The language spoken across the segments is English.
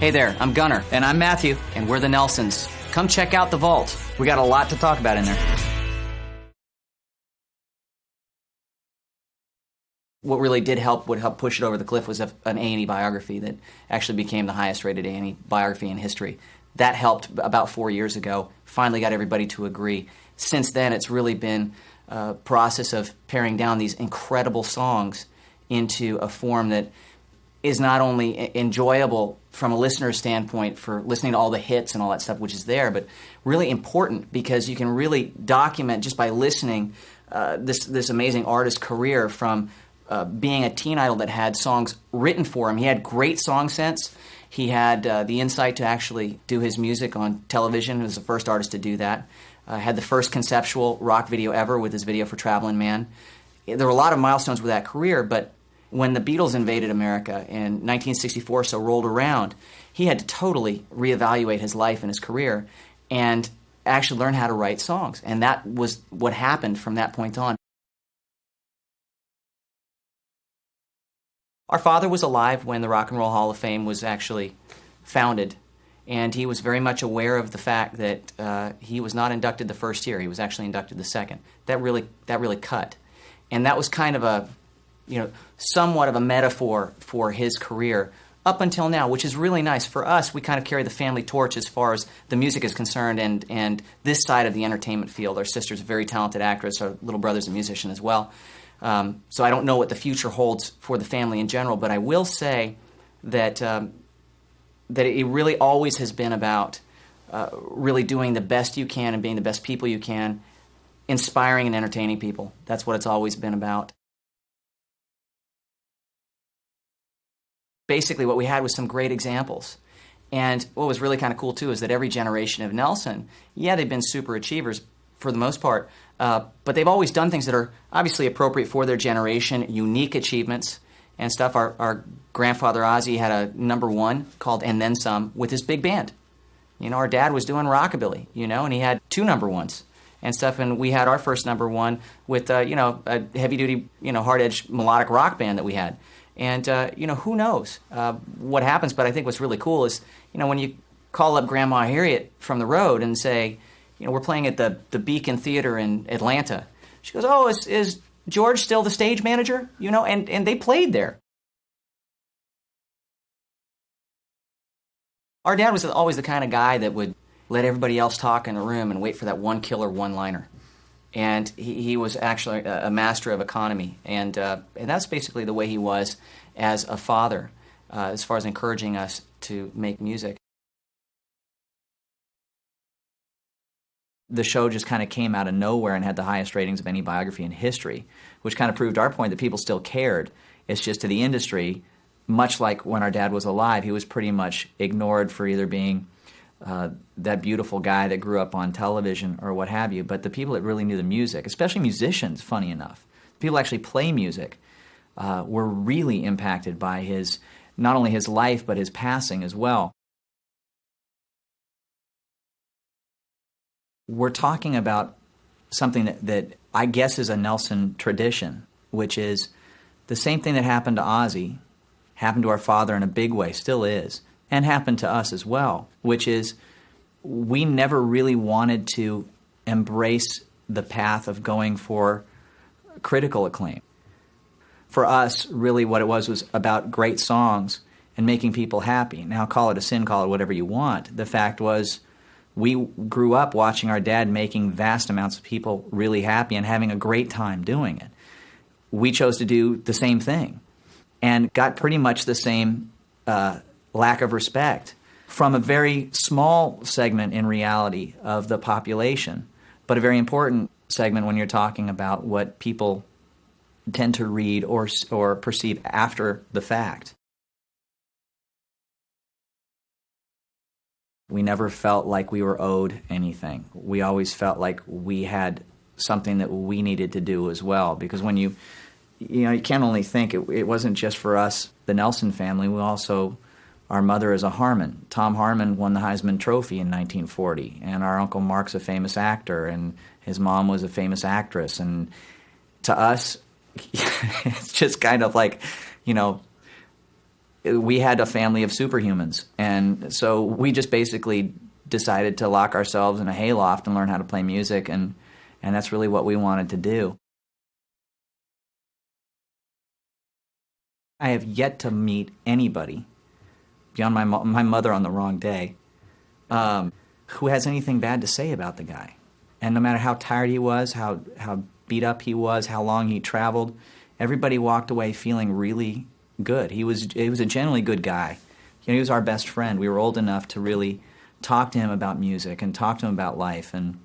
Hey there, I'm Gunnar. And I'm Matthew. And we're the Nelsons. Come check out the vault. We got a lot to talk about in there. What really did help, would help push it over the cliff was an A&E biography that actually became the highest rated A&E biography in history. That helped about 4 years ago. Finally got everybody to agree. Since then, it's really been a process of paring down these incredible songs into a form that is not only enjoyable from a listener's standpoint for listening to all the hits and all that stuff, which is there, but really important because you can really document just by listening this amazing artist's career from being a teen idol that had songs written for him. He had great song sense. He had the insight to actually do his music on television. He was the first artist to do that. Had the first conceptual rock video ever with his video for Traveling Man. There were a lot of milestones with that career, but when the Beatles invaded America in 1964, so rolled around, he had to totally reevaluate his life and his career and actually learn how to write songs. And that was what happened from that point on. Our father was alive when the Rock and Roll Hall of Fame was actually founded, and he was very much aware of the fact that he was not inducted the first year. He was actually inducted the second. That really cut. And that was kind of a, somewhat of a metaphor for his career up until now, which is really nice. For us, we kind of carry the family torch as far as the music is concerned and this side of the entertainment field. Our sister's a very talented actress. Our little brother's a musician as well. So I don't know what the future holds for the family in general, but I will say that that it really always has been about really doing the best you can and being the best people you can, inspiring and entertaining people. That's what it's always been about. Basically, what we had was some great examples. And what was really kind of cool, too, is that every generation of Nelson, they've been super achievers for the most part, but they've always done things that are obviously appropriate for their generation, unique achievements and stuff. Our grandfather Ozzy had a #1 called And Then Some with his big band. Our dad was doing rockabilly, and he had 2 #1s and stuff, and we had our first #1 with, a heavy-duty, hard-edged melodic rock band that we had. And, who knows what happens, but I think what's really cool is, when you call up Grandma Harriet from the road and say, we're playing at the Beacon Theater in Atlanta. She goes, oh, is George still the stage manager? And they played there. Our dad was always the kind of guy that would let everybody else talk in the room and wait for that one killer one-liner. And he was actually a master of economy. And that's basically the way he was as a father, as far as encouraging us to make music. The show just kind of came out of nowhere and had the highest ratings of any biography in history, which kind of proved our point that people still cared. It's just to the industry, much like when our dad was alive, he was pretty much ignored for either being that beautiful guy that grew up on television or what have you. But the people that really knew the music, especially musicians, funny enough, people who actually play music, were really impacted by not only his life, but his passing as well. We're talking about something that I guess is a Nelson tradition, which is the same thing that happened to Ozzy, happened to our father in a big way, still is, and happened to us as well, which is we never really wanted to embrace the path of going for critical acclaim. For us, really what it was about great songs and making people happy. Now call it a sin, call it whatever you want. The fact was, we grew up watching our dad making vast amounts of people really happy and having a great time doing it. We chose to do the same thing and got pretty much the same lack of respect from a very small segment in reality of the population, but a very important segment when you're talking about what people tend to read or perceive after the fact. We never felt like we were owed anything. We always felt like we had something that we needed to do as well. Because when you can't only think, it wasn't just for us, the Nelson family. We also, our mother is a Harmon. Tom Harmon won the Heisman Trophy in 1940. And our Uncle Mark's a famous actor. And his mom was a famous actress. And to us, it's just kind of like, we had a family of superhumans. And so we just basically decided to lock ourselves in a hayloft and learn how to play music, and that's really what we wanted to do. I have yet to meet anybody, beyond my mother on the wrong day, who has anything bad to say about the guy. And no matter how tired he was, how beat up he was, how long he traveled, everybody walked away feeling really good. He was a genuinely good guy. You know, he was our best friend. We were old enough to really talk to him about music and talk to him about life. And,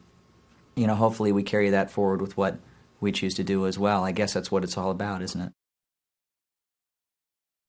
you know, hopefully we carry that forward with what we choose to do as well. I guess that's what it's all about, isn't it?